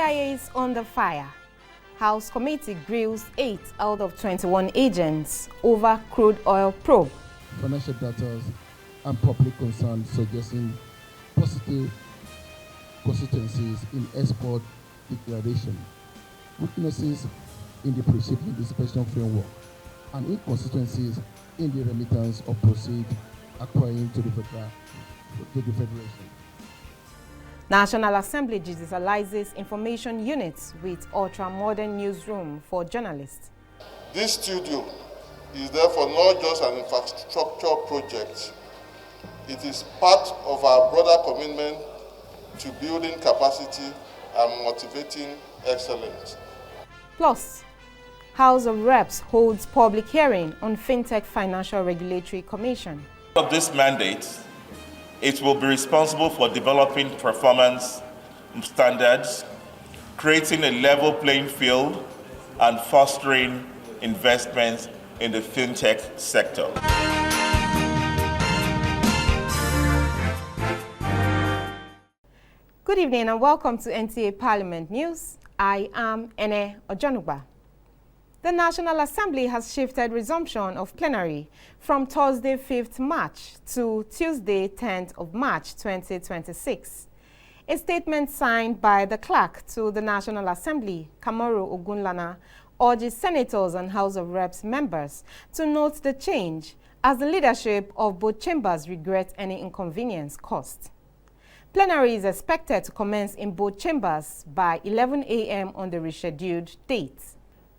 NTA is under fire. House Committee grills 8 out of 21 agents over crude oil probe. Financial data and public concern suggesting positive consistencies in export declaration, weaknesses in the pre-shipment inspection framework, and inconsistencies in the remittance of proceeds acquiring to the Federation. National Assembly digitalizes information units with ultra-modern newsroom for journalists. This studio is therefore not just an infrastructure project. It is part of our broader commitment to building capacity and motivating excellence. Plus, House of Reps holds public hearing on FinTech Financial Regulatory Commission. Of this mandate, it will be responsible for developing performance standards, creating a level playing field, and fostering investments in the fintech sector. Good evening and welcome to NTA Parliament News. I am Ene Ojonugba. The National Assembly has shifted resumption of plenary from Thursday 5th March to Tuesday 10th of March 2026. A statement signed by the clerk to the National Assembly, Kamoru Ogunlana, urges senators and House of Reps members to note the change as the leadership of both chambers regret any inconvenience caused. Plenary is expected to commence in both chambers by 11 a.m. on the rescheduled date.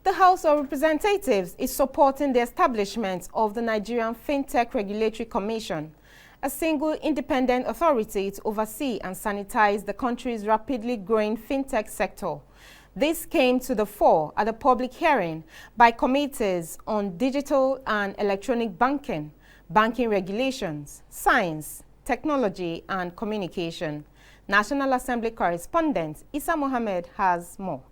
The House of Representatives is supporting the establishment of the Nigerian FinTech Regulatory Commission, a single independent authority to oversee and sanitize the country's rapidly growing fintech sector. This came to the fore at a public hearing by committees on digital and electronic banking, banking regulations, science, technology, and communication. National Assembly correspondent Isa Mohammed has more.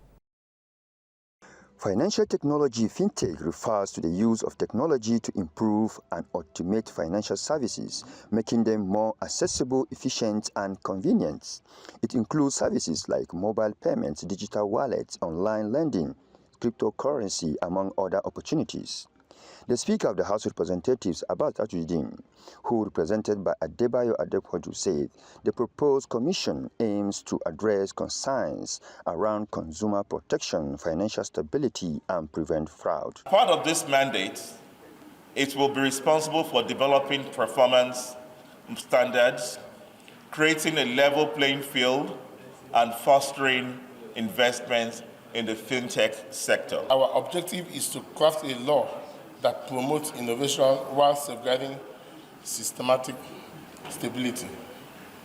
Financial technology fintech refers to the use of technology to improve and automate financial services, making them more accessible, efficient, and convenient. It includes services like mobile payments, digital wallets, online lending, cryptocurrency, among other opportunities. The Speaker of the House of Representatives, Abbas Tajuddin, who represented by Adebayo Adepoju, said the proposed commission aims to address concerns around consumer protection, financial stability, and prevent fraud. Part of this mandate, it will be responsible for developing performance standards, creating a level playing field, and fostering investments in the fintech sector. Our objective is to craft a law that promotes innovation while safeguarding systematic stability.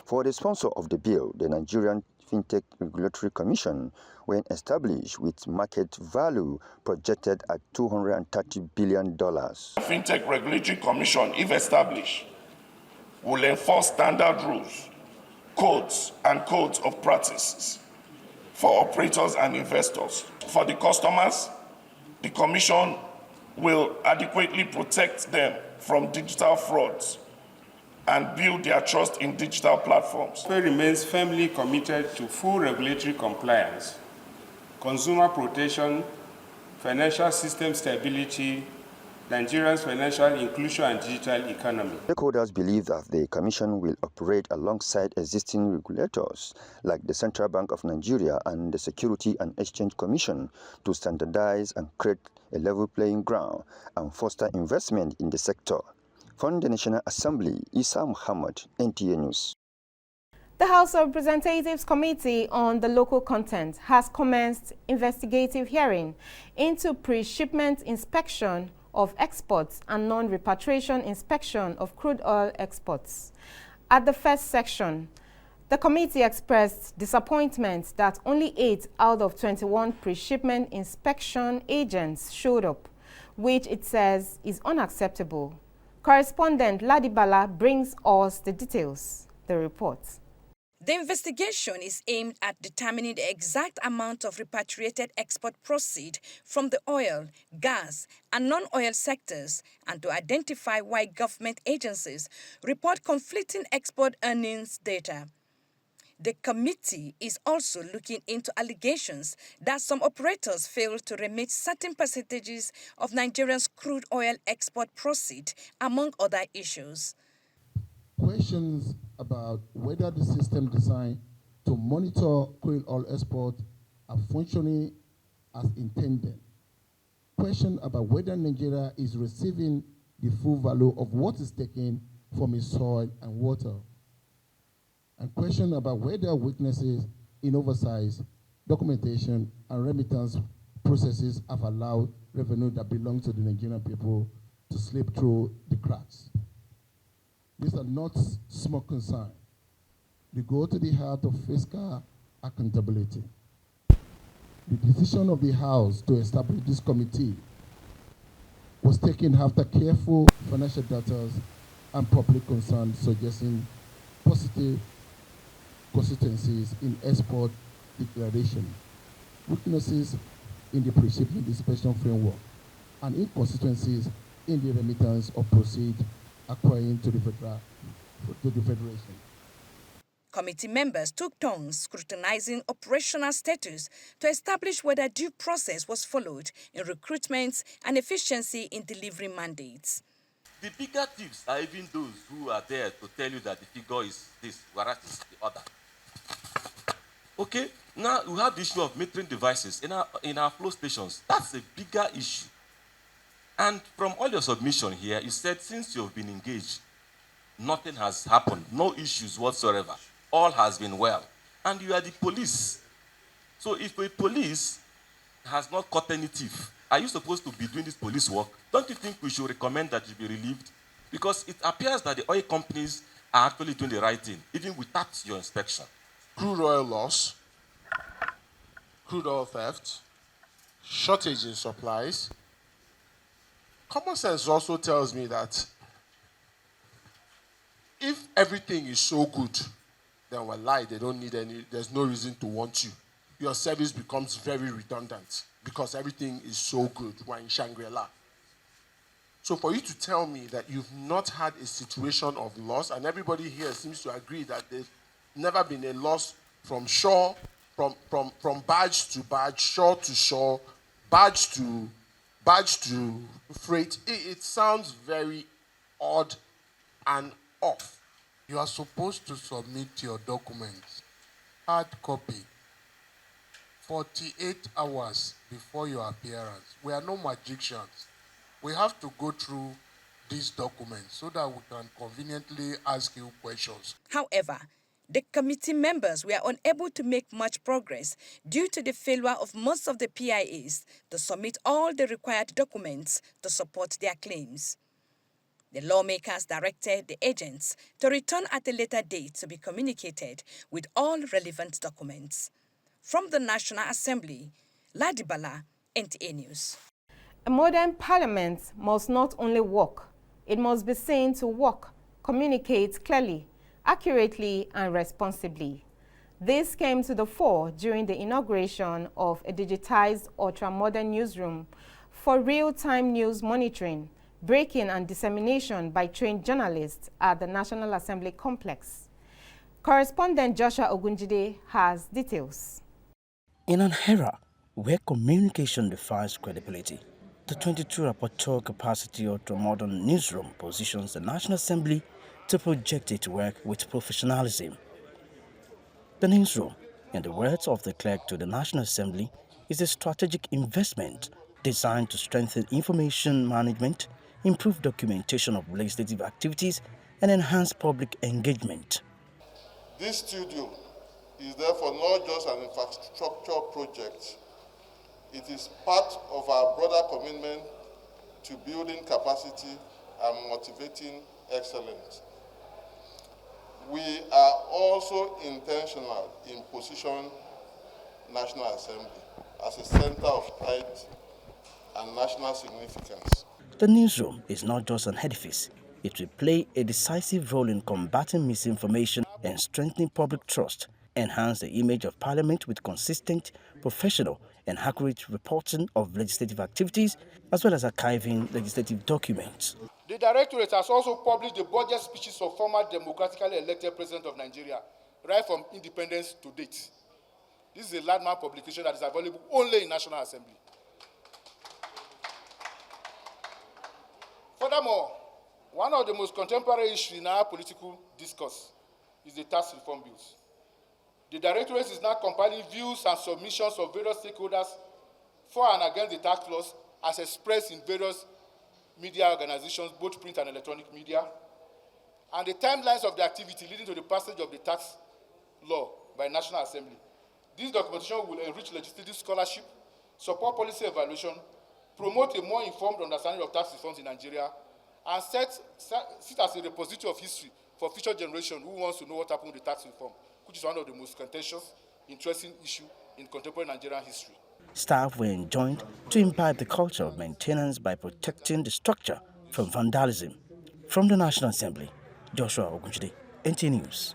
For the sponsor of the bill, the Nigerian FinTech Regulatory Commission, when established with market value projected at $230 billion. The FinTech Regulatory Commission, if established, will enforce standard rules, codes of practices for operators and investors. For the customers, the Commission will adequately protect them from digital frauds and build their trust in digital platforms. FinTech remains firmly committed to full regulatory compliance, consumer protection, financial system stability, Nigeria's financial inclusion and digital economy. Stakeholders believe that the Commission will operate alongside existing regulators like the Central Bank of Nigeria and the Security and Exchange Commission to standardize and create a level playing ground and foster investment in the sector. From the National Assembly, Isa Muhammad, NTA News. The House of Representatives Committee on the Local Content has commenced investigative hearing into pre-shipment inspection of exports and non-repatriation inspection of crude oil exports. At the first section, the committee expressed disappointment that only 8 out of 21 pre-shipment inspection agents showed up, which it says is unacceptable. Correspondent Ladibala brings us the details. The report. The investigation is aimed at determining the exact amount of repatriated export proceeds from the oil, gas, and non-oil sectors, and to identify why government agencies report conflicting export earnings data. The committee is also looking into allegations that some operators fail to remit certain percentages of Nigeria's crude oil export proceeds, among other issues. Questions about whether the system designed to monitor crude oil export are functioning as intended. Question about whether Nigeria is receiving the full value of what is taken from its soil and water. And question about whether weaknesses in oversight, documentation, and remittance processes have allowed revenue that belongs to the Nigerian people to slip through the cracks. These are not small concerns. They go to the heart of fiscal accountability. The decision of the House to establish this committee was taken after careful financial data and public concern suggesting positive consistencies in export declaration, weaknesses in the pre-shipment inspection framework, and inconsistencies in the remittance of proceeds acquiring to the Federation. Committee members took turns scrutinizing operational status to establish whether due process was followed in recruitment and efficiency in delivering mandates. The bigger thieves are even those who are there to tell you that the figure is this, whereas it's the other. Okay, now we have the issue of metering devices in our flow stations. That's a bigger issue. And from all your submission here, you said since you've been engaged, nothing has happened, no issues whatsoever. All has been well. And you are the police. So if a police has not caught any thief, are you supposed to be doing this police work? Don't you think we should recommend that you be relieved? Because it appears that the oil companies are actually doing the right thing, even without your inspection. Crude oil loss, crude oil theft, shortage in supplies. Common sense also tells me that if everything is so good, then we're lying. They don't need any, there's no reason to want you. Your service becomes very redundant because everything is so good. We're in Shangri-La. So for you to tell me that you've not had a situation of loss, and everybody here seems to agree that there's never been a loss from shore, from barge to barge, shore to shore, barge to freight, it sounds very odd and off. You are supposed to submit your documents, hard copy, 48 hours before your appearance. We are no magicians. We have to go through these documents so that we can conveniently ask you questions. However, the committee members were unable to make much progress due to the failure of most of the PIAs to submit all the required documents to support their claims. The lawmakers directed the agents to return at a later date to be communicated with all relevant documents. From the National Assembly, Ladibala, NTA News. A modern parliament must not only work, it must be seen to work, communicate clearly, accurately and responsibly. This came to the fore during the inauguration of a digitized ultra-modern newsroom for real-time news monitoring, breaking and dissemination by trained journalists at the National Assembly complex. Correspondent Joshua Ogunjide has details. In an era where communication defines credibility, the 22 rapporteur capacity ultra-modern newsroom positions the National Assembly to project its work with professionalism. The newsroom, in the words of the clerk to the National Assembly, is a strategic investment designed to strengthen information management, improve documentation of legislative activities, and enhance public engagement. This studio is therefore not just an infrastructure project. It is part of our broader commitment to building capacity and motivating excellence. We are also intentional in positioning National Assembly as a center of pride and national significance. The newsroom is not just an edifice. It will play a decisive role in combating misinformation and strengthening public trust, enhance the image of Parliament with consistent, professional and accurate reporting of legislative activities, as well as archiving legislative documents. The Directorate has also published the budget speeches of former democratically elected President of Nigeria, right from independence to date. This is a landmark publication that is available only in National Assembly. Furthermore, one of the most contemporary issues in our political discourse is the tax reform bills. The Directorate is now compiling views and submissions of various stakeholders for and against the tax laws as expressed in various media organizations, both print and electronic media, and the timelines of the activity leading to the passage of the tax law by National Assembly. This documentation will enrich legislative scholarship, support policy evaluation, promote a more informed understanding of tax reforms in Nigeria, and sit as a repository of history for future generations who wants to know what happened with the tax reform, which is one of the most contentious, interesting issues in contemporary Nigerian history. Staff were enjoined to imbibe the culture of maintenance by protecting the structure from vandalism. From the National Assembly, Joshua Ogunjide, NTA News.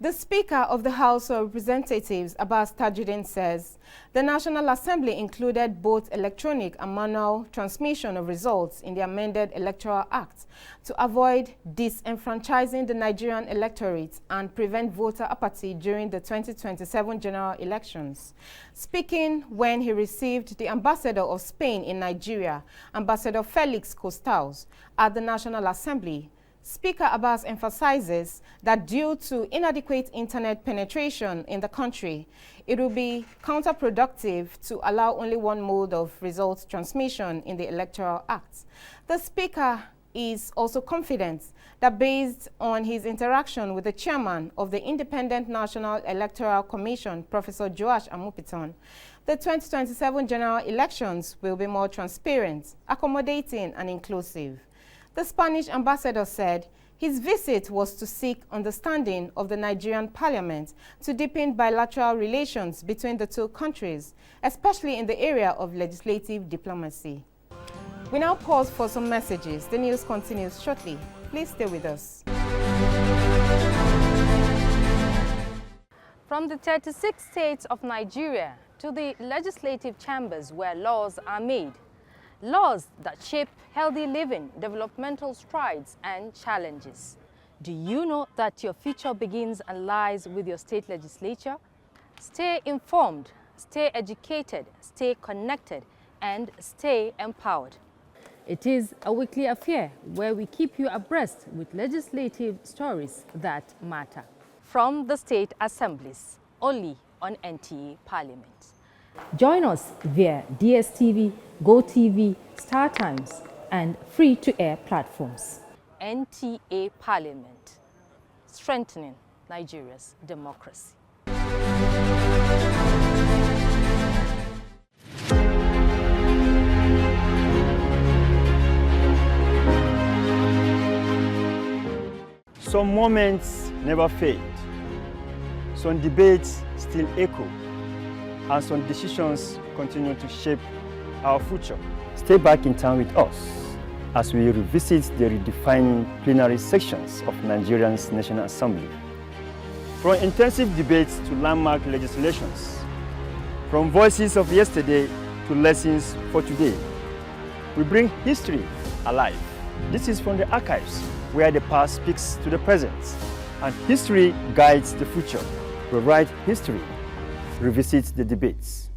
The Speaker of the House of Representatives, Abbas Tajuddin, says the National Assembly included both electronic and manual transmission of results in the amended Electoral Act to avoid disenfranchising the Nigerian electorate and prevent voter apathy during the 2027 general elections. Speaking when he received the Ambassador of Spain in Nigeria, Ambassador Felix Costals, at the National Assembly, Speaker Abbas emphasizes that due to inadequate internet penetration in the country, it will be counterproductive to allow only one mode of results transmission in the Electoral Act. The Speaker is also confident that based on his interaction with the chairman of the Independent National Electoral Commission, Professor Joash Amupiton, the 2027 general elections will be more transparent, accommodating, and inclusive. The Spanish ambassador said his visit was to seek understanding of the Nigerian Parliament to deepen bilateral relations between the two countries, especially in the area of legislative diplomacy. We now pause for some messages. The news continues shortly. Please stay with us. From the 36 states of Nigeria to the legislative chambers where laws are made, laws that shape healthy living, developmental strides, and challenges. Do you know that your future begins and lies with your state legislature? Stay informed, stay educated, stay connected, and stay empowered. It is a weekly affair where we keep you abreast with legislative stories that matter. From the state assemblies, only on NTA Parliament. Join us via DSTV, GoTV, StarTimes, and free-to-air platforms. NTA Parliament, strengthening Nigeria's democracy. Some moments never fade. Some debates still echo. And some decisions continue to shape our future. Stay back in time with us as we revisit the redefining plenary sections of Nigeria's National Assembly. From intensive debates to landmark legislations, from voices of yesterday to lessons for today, we bring history alive. This is from the archives, where the past speaks to the present, and history guides the future. We write history, revisit the debates.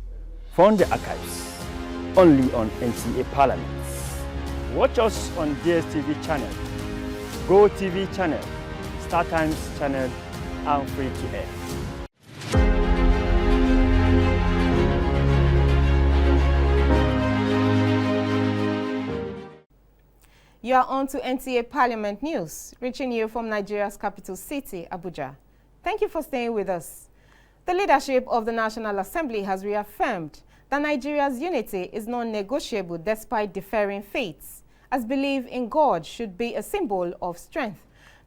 From the archives, only on NTA Parliament. Watch us on DSTV channel, GoTV channel, StarTimes channel, and free to air. You are on to NTA Parliament News, reaching you from Nigeria's capital city, Abuja. Thank you for staying with us. The leadership of the National Assembly has reaffirmed that Nigeria's unity is non-negotiable despite differing faiths, as belief in God should be a symbol of strength,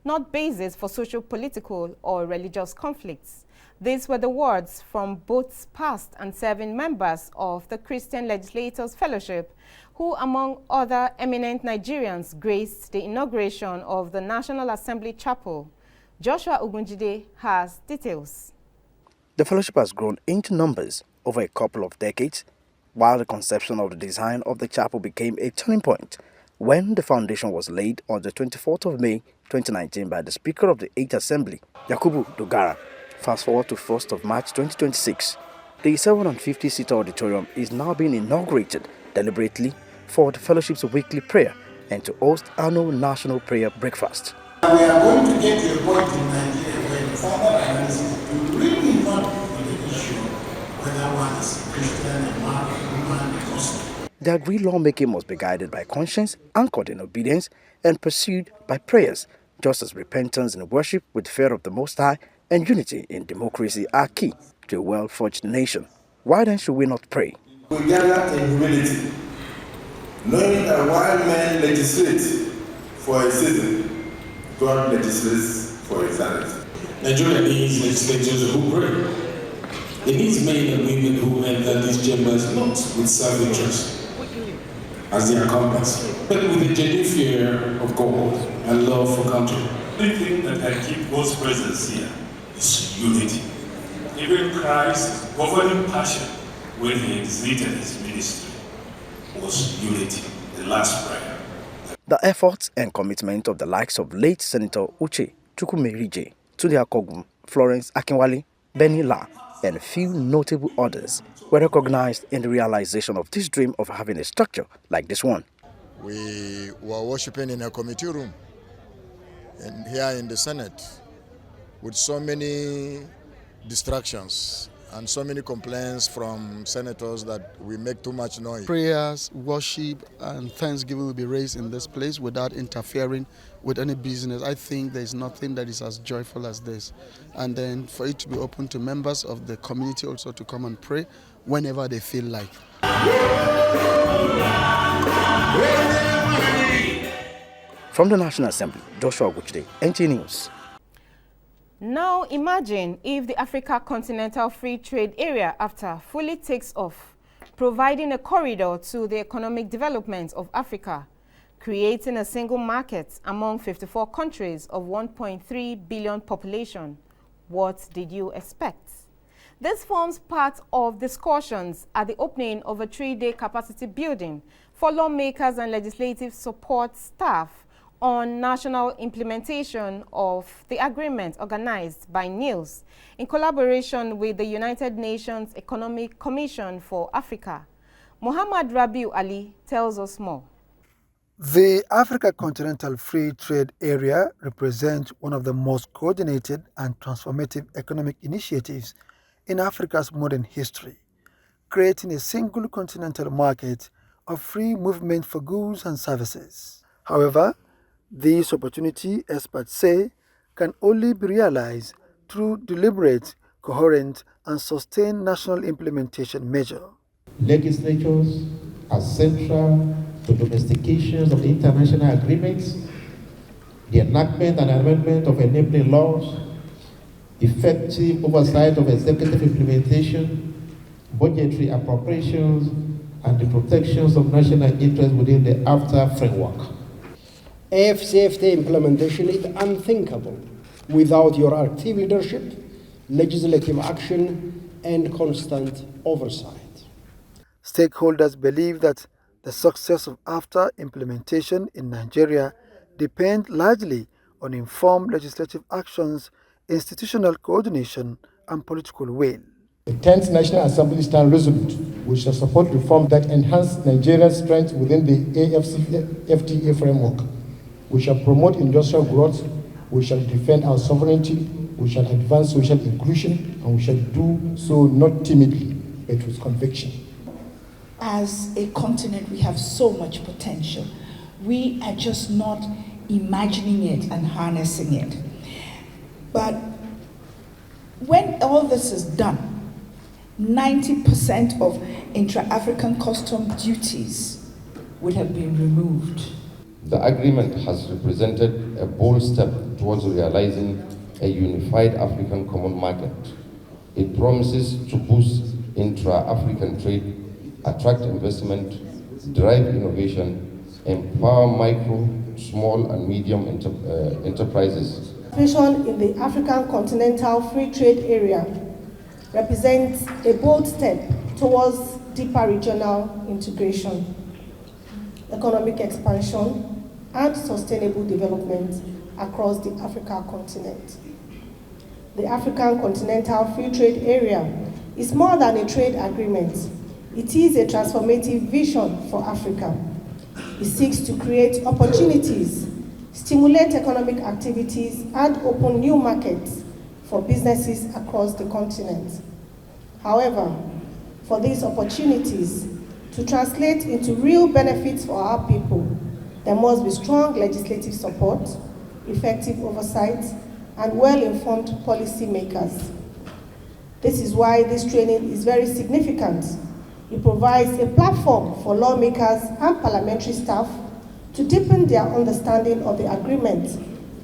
not basis for social, political, or religious conflicts. These were the words from both past and serving members of the Christian Legislators Fellowship, who, among other eminent Nigerians, graced the inauguration of the National Assembly Chapel. Joshua Ogunjide has details. The fellowship has grown into numbers over a couple of decades. While the conception of the design of the chapel became a turning point, when the foundation was laid on the 24th of May 2019 by the Speaker of the 8th Assembly, Yakubu Dogara. Fast forward to 1st of March 2026, the 750-seater auditorium is now being inaugurated deliberately for the Fellowship's weekly prayer and to host annual national prayer breakfast. We are going to get to a point in Nigeria where the formal analysis will really not be the issue whether one is Christian, a man, a woman, a Muslim. The agreed lawmaking must be guided by conscience, anchored in obedience, and pursued by prayers, just as repentance and worship with fear of the Most High and unity in democracy are key to a well-forged nation. Why then should we not pray? We gather in humility, knowing that while men legislate for a season, God legislates for eternity. Nigeria needs legislators who pray. It needs men and women who enter these chambers not with self-interest as their compass, but with a genuine fear of God and love for country. The only thing that can keep God's presence here is unity. Even Christ's governing passion when he exited his ministry was unity, the last prayer. The efforts and commitment of the likes of late Senator Uche Chukwumerije, Tunde Akogum, Florence Akinwale, Benny La, and a few notable others were recognized in the realization of this dream of having a structure like this one. We were worshiping in a committee room and here in the Senate with so many distractions and so many complaints from senators that we make too much noise. Prayers, worship, and thanksgiving will be raised in this place without interfering with any business. I think there is nothing that is as joyful as this. And then for it to be open to members of the community also to come and pray whenever they feel like. From the National Assembly, Joshua Guchide, NTA News. Now imagine if the Africa Continental Free Trade Area after fully takes off, providing a corridor to the economic development of Africa, creating a single market among 54 countries of 1.3 billion population. What did you expect? This forms part of discussions at the opening of a 3-day capacity building for lawmakers and legislative support staff on national implementation of the agreement organized by NILS in collaboration with the United Nations Economic Commission for Africa. Muhammad Rabiu Ali tells us more. The Africa Continental Free Trade Area represents one of the most coordinated and transformative economic initiatives in Africa's modern history, creating a single continental market of free movement for goods and services. However, this opportunity, experts say, can only be realized through deliberate, coherent, and sustained national implementation measures. Legislatures are central to domestication of the international agreements, the enactment and amendment of enabling laws, effective oversight of executive implementation, budgetary appropriations, and the protections of national interests within the AFTA framework. AfCFTA implementation is unthinkable without your active leadership, legislative action, and constant oversight. Stakeholders believe that the success of AFTA implementation in Nigeria depends largely on informed legislative actions, institutional coordination, and political will. The 10th National Assembly stands resolute. We shall support reform that enhance Nigeria's strength within the AfCFTA framework. We shall promote industrial growth, we shall defend our sovereignty, we shall advance social inclusion, and we shall do so not timidly, but with conviction. As a continent, we have so much potential. We are just not imagining it and harnessing it. But when all this is done, 90% of intra-African custom duties would have been removed. The agreement has represented a bold step towards realizing a unified African common market. It promises to boost intra-African trade, attract investment, drive innovation, empower micro, small and medium enterprises. Participation in the African Continental Free Trade Area represents a bold step towards deeper regional integration. economic expansion, and sustainable development across the African continent. The African Continental Free Trade Area is more than a trade agreement. It is a transformative vision for Africa. It seeks to create opportunities, stimulate economic activities, and open new markets for businesses across the continent. However, for these opportunities to translate into real benefits for our people, there must be strong legislative support, effective oversight, and well-informed policymakers. This is why this training is very significant. It provides a platform for lawmakers and parliamentary staff to deepen their understanding of the agreement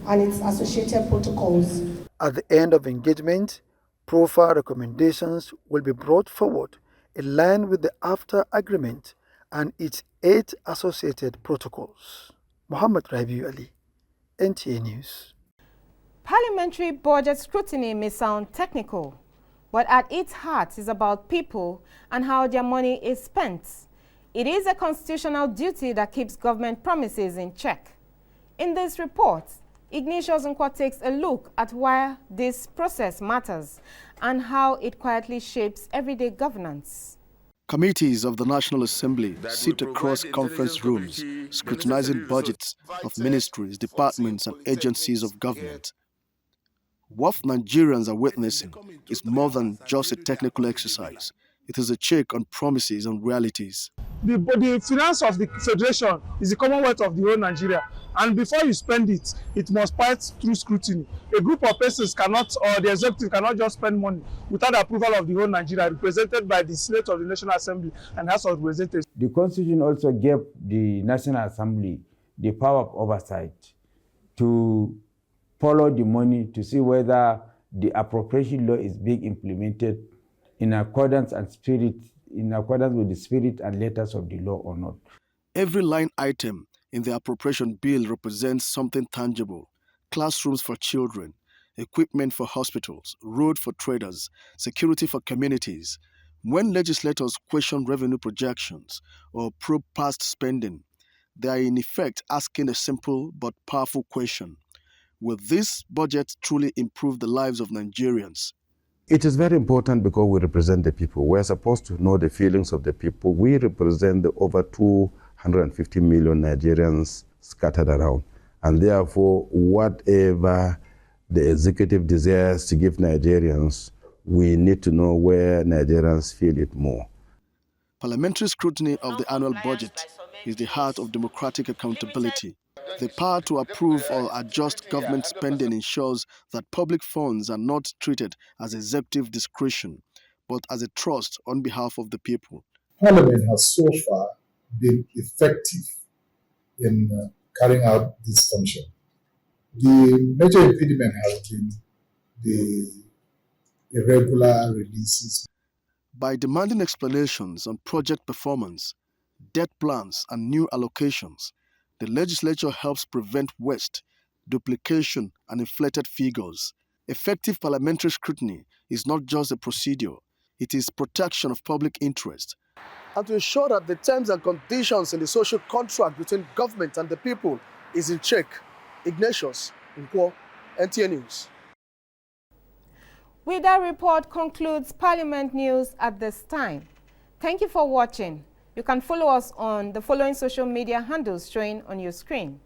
and its associated protocols. At the end of engagement, profile recommendations will be brought forward in line with the AFTA agreement and its 8 associated protocols. Muhammad Rabiu Ali, NTA News. Parliamentary budget scrutiny may sound technical, but at its heart is about people and how their money is spent. It is a constitutional duty that keeps government promises in check. In this report, Ignatius Nkwa takes a look at why this process matters and how it quietly shapes everyday governance. Committees of the National Assembly sit across conference rooms, scrutinizing budgets of ministries, departments, and agencies of government. What Nigerians are witnessing is more than just a technical exercise. It is a check on promises and realities. The finance of the Federation is the Commonwealth of the whole Nigeria, and before you spend it, it must pass through scrutiny. A group of persons cannot, or the executive cannot just spend money without the approval of the whole Nigeria, represented by the Senate of the National Assembly and House of Representatives. The Constitution also gave the National Assembly the power of oversight to follow the money to see whether the appropriation law is being implemented in accordance with the spirit and letters of the law or not. Every line item in the appropriation bill represents something tangible: classrooms for children, equipment for hospitals, road for traders, security for communities. When legislators question revenue projections or probe past spending, they are in effect asking a simple but powerful question: will this budget truly improve the lives of Nigerians? It is very important because we represent the people. We're supposed to know the feelings of the people. We represent the over 250 million Nigerians scattered around. And therefore, whatever the executive desires to give Nigerians, we need to know where Nigerians feel it more. Parliamentary scrutiny of the annual budget is the heart of democratic accountability. The power to approve or adjust government spending ensures that public funds are not treated as executive discretion, but as a trust on behalf of the people. Parliament has so far been effective in carrying out this function. The major impediment has been the irregular releases. By demanding explanations on project performance, debt plans, and new allocations, the legislature helps prevent waste, duplication, and inflated figures. Effective parliamentary scrutiny is not just a procedure, it is protection of public interest. And to ensure that the terms and conditions in the social contract between government and the people is in check. Ignatius Nkwa, NTA News. With that report concludes Parliament News at this time. Thank you for watching. You can follow us on the following social media handles showing on your screen.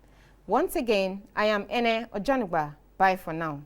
Once again, I am NTA Ojanugba. Bye for now.